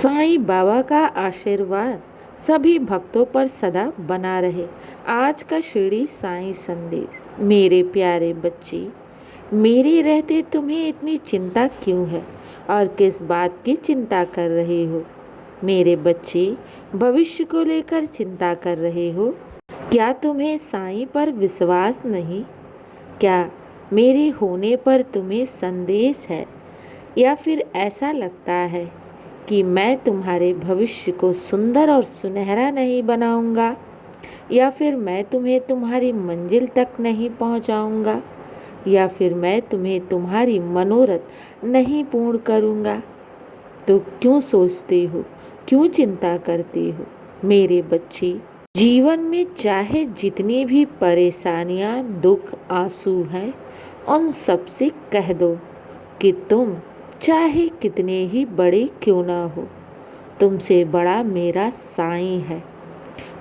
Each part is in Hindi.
साईं बाबा का आशीर्वाद सभी भक्तों पर सदा बना रहे। आज का शिरडी साईं संदेश। मेरे प्यारे बच्चे, मेरे रहते तुम्हें इतनी चिंता क्यों है और किस बात की चिंता कर रहे हो? मेरे बच्चे, भविष्य को लेकर चिंता कर रहे हो। क्या तुम्हें साईं पर विश्वास नहीं? क्या मेरे होने पर तुम्हें संदेश है, या फिर ऐसा लगता है कि मैं तुम्हारे भविष्य को सुंदर और सुनहरा नहीं बनाऊंगा, या फिर मैं तुम्हें तुम्हारी मंजिल तक नहीं पहुंचाऊंगा, या फिर मैं तुम्हें तुम्हारी मनोरथ नहीं पूर्ण करूंगा? तो क्यों सोचते हो, क्यों चिंता करते हो? मेरे बच्चे, जीवन में चाहे जितनी भी परेशानियां, दुख, आंसू हैं, उन सब से कह दो कि तुम चाहे कितने ही बड़े क्यों ना हो, तुमसे बड़ा मेरा साईं है।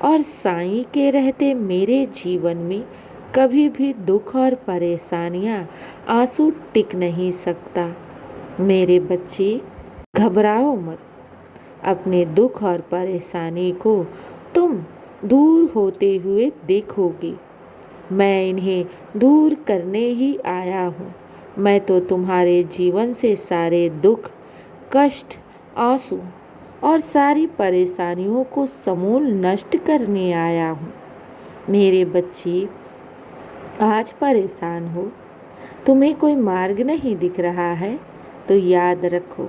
और साईं के रहते मेरे जीवन में कभी भी दुख और परेशानियां, आंसू टिक नहीं सकता। मेरे बच्चे, घबराओ मत। अपने दुख और परेशानी को तुम दूर होते हुए देखोगे। मैं इन्हें दूर करने ही आया हूँ। मैं तो तुम्हारे जीवन से सारे दुख, कष्ट, आंसू और सारी परेशानियों को समूल नष्ट करने आया हूँ। मेरे बच्चे, आज परेशान हो, तुम्हें कोई मार्ग नहीं दिख रहा है, तो याद रखो,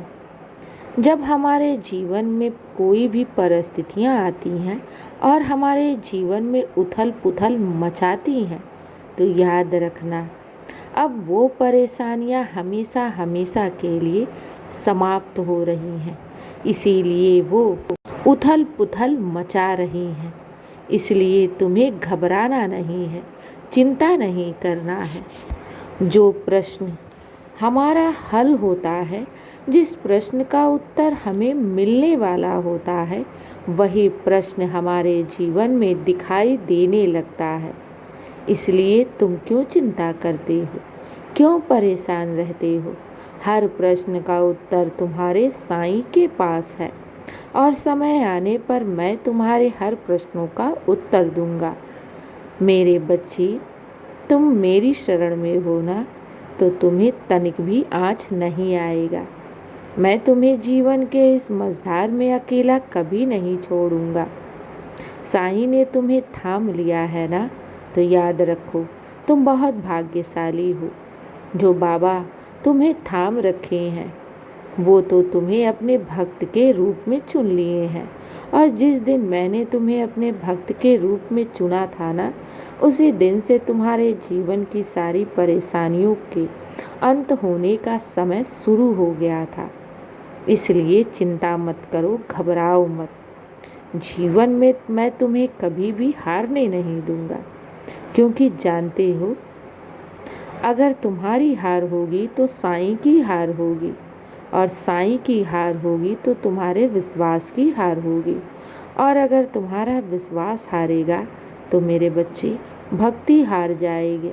जब हमारे जीवन में कोई भी परिस्थितियाँ आती हैं और हमारे जीवन में उथल पुथल मचाती हैं, तो याद रखना, अब वो परेशानियां हमेशा हमेशा के लिए समाप्त हो रही हैं। इसीलिए वो उथल पुथल मचा रही हैं। इसलिए तुम्हें घबराना नहीं है, चिंता नहीं करना है। जो प्रश्न हमारा हल होता है, जिस प्रश्न का उत्तर हमें मिलने वाला होता है, वही प्रश्न हमारे जीवन में दिखाई देने लगता है। इसलिए तुम क्यों चिंता करते हो, क्यों परेशान रहते हो? हर प्रश्न का उत्तर तुम्हारे साईं के पास है, और समय आने पर मैं तुम्हारे हर प्रश्नों का उत्तर दूंगा। मेरे बच्चे, तुम मेरी शरण में हो ना, तो तुम्हें तनिक भी आँच नहीं आएगा। मैं तुम्हें जीवन के इस मझधार में अकेला कभी नहीं छोड़ूंगा। साईं ने तुम्हें थाम लिया है ना, तो याद रखो, तुम बहुत भाग्यशाली हो। जो बाबा तुम्हें थाम रखे हैं, वो तो तुम्हें अपने भक्त के रूप में चुन लिए हैं। और जिस दिन मैंने तुम्हें अपने भक्त के रूप में चुना था ना, उसी दिन से तुम्हारे जीवन की सारी परेशानियों के अंत होने का समय शुरू हो गया था। इसलिए चिंता मत करो, घबराओ मत। जीवन में मैं तुम्हें कभी भी हारने नहीं दूंगा, क्योंकि जानते हो, अगर तुम्हारी हार होगी तो साईं की हार होगी, और साईं की हार होगी तो तुम्हारे विश्वास की हार होगी, और अगर तुम्हारा विश्वास हारेगा तो मेरे बच्चे, भक्ति हार जाएगी।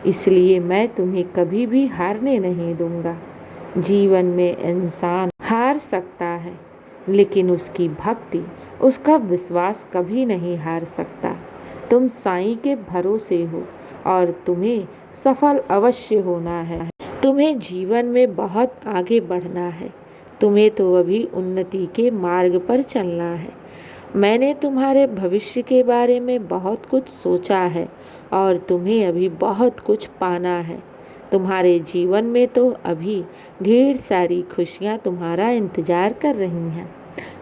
इसलिए मैं तुम्हें कभी भी हारने नहीं दूंगा। जीवन में इंसान हार सकता है, लेकिन उसकी भक्ति, उसका विश्वास कभी नहीं हार सकता। तुम साईं के भरोसे हो, और तुम्हें सफल अवश्य होना है। तुम्हें जीवन में बहुत आगे बढ़ना है। तुम्हें तो अभी उन्नति के मार्ग पर चलना है। मैंने तुम्हारे भविष्य के बारे में बहुत कुछ सोचा है, और तुम्हें अभी बहुत कुछ पाना है। तुम्हारे जीवन में तो अभी ढेर सारी खुशियाँ तुम्हारा इंतजार कर रही हैं।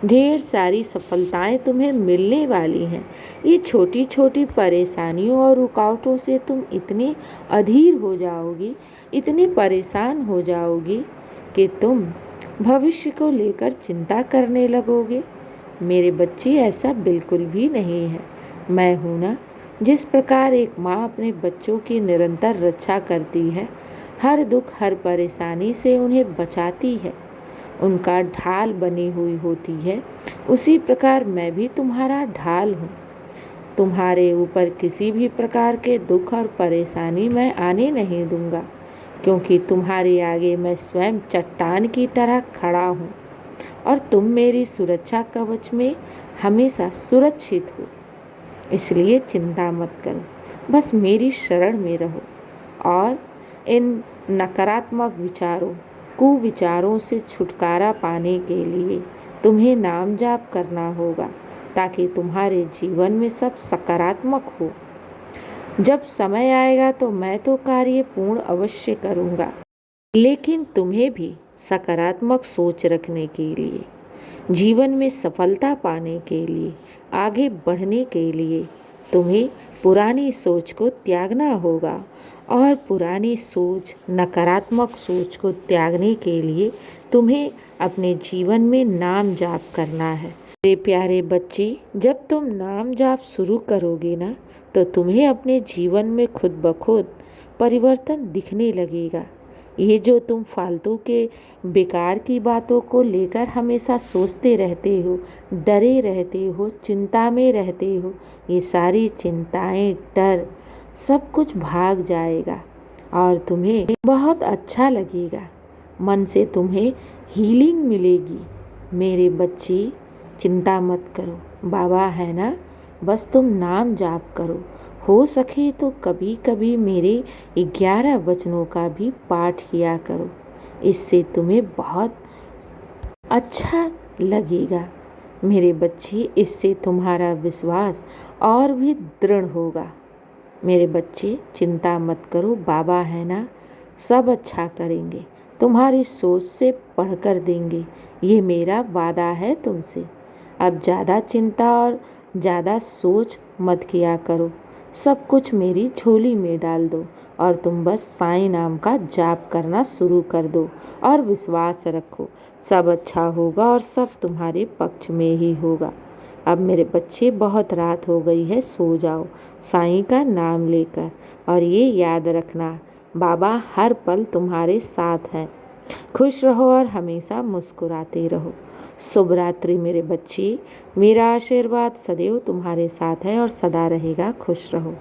ढेर सारी सफलताएं तुम्हें मिलने वाली हैं। ये छोटी छोटी परेशानियों और रुकावटों से तुम इतनी अधीर हो जाओगी, इतनी परेशान हो जाओगी कि तुम भविष्य को लेकर चिंता करने लगोगे। मेरे बच्चे, ऐसा बिल्कुल भी नहीं है। मैं हूँ ना। जिस प्रकार एक माँ अपने बच्चों की निरंतर रक्षा करती है, हर दुख, हर परेशानी से उन्हें बचाती है, उनका ढाल बनी हुई होती है, उसी प्रकार मैं भी तुम्हारा ढाल हूँ। तुम्हारे ऊपर किसी भी प्रकार के दुख और परेशानी मैं आने नहीं दूंगा, क्योंकि तुम्हारे आगे मैं स्वयं चट्टान की तरह खड़ा हूँ, और तुम मेरी सुरक्षा कवच में हमेशा सुरक्षित हो। इसलिए चिंता मत करो, बस मेरी शरण में रहो और इन नकारात्मक विचारों, कुविचारों से छुटकारा पाने के लिए तुम्हें नाम जाप करना होगा, ताकि तुम्हारे जीवन में सब सकारात्मक हो। जब समय आएगा तो मैं तो कार्य पूर्ण अवश्य करूँगा, लेकिन तुम्हें भी सकारात्मक सोच रखने के लिए, जीवन में सफलता पाने के लिए, आगे बढ़ने के लिए तुम्हें पुरानी सोच को त्यागना होगा। और पुरानी सोच, नकारात्मक सोच को त्यागने के लिए तुम्हें अपने जीवन में नाम जाप करना है। मेरे प्यारे बच्चे, जब तुम नाम जाप शुरू करोगे ना, तो तुम्हें अपने जीवन में खुद ब खुद परिवर्तन दिखने लगेगा। ये जो तुम फालतू के बेकार की बातों को लेकर हमेशा सोचते रहते हो, डरे रहते हो, चिंता में रहते हो, ये सारी चिंताएं, डर सब कुछ भाग जाएगा और तुम्हें बहुत अच्छा लगेगा। मन से तुम्हें हीलिंग मिलेगी। मेरे बच्चे, चिंता मत करो, बाबा है ना, बस तुम नाम जाप करो। हो सके तो कभी कभी मेरे 11 वचनों का भी पाठ किया करो, इससे तुम्हें बहुत अच्छा लगेगा। मेरे बच्चे, इससे तुम्हारा विश्वास और भी दृढ़ होगा। मेरे बच्चे, चिंता मत करो, बाबा है ना, सब अच्छा करेंगे, तुम्हारी सोच से पढ़ कर देंगे, ये मेरा वादा है तुमसे। अब ज़्यादा चिंता और ज़्यादा सोच मत किया करो, सब कुछ मेरी झोली में डाल दो और तुम बस साईं नाम का जाप करना शुरू कर दो और विश्वास रखो, सब अच्छा होगा और सब तुम्हारे पक्ष में ही होगा। अब मेरे बच्चे, बहुत रात हो गई है, सो जाओ साईं का नाम लेकर, और ये याद रखना, बाबा हर पल तुम्हारे साथ हैं। खुश रहो और हमेशा मुस्कुराते रहो। शुभ रात्रि मेरे बच्चे, मेरा आशीर्वाद सदैव तुम्हारे साथ है और सदा रहेगा। खुश रहो।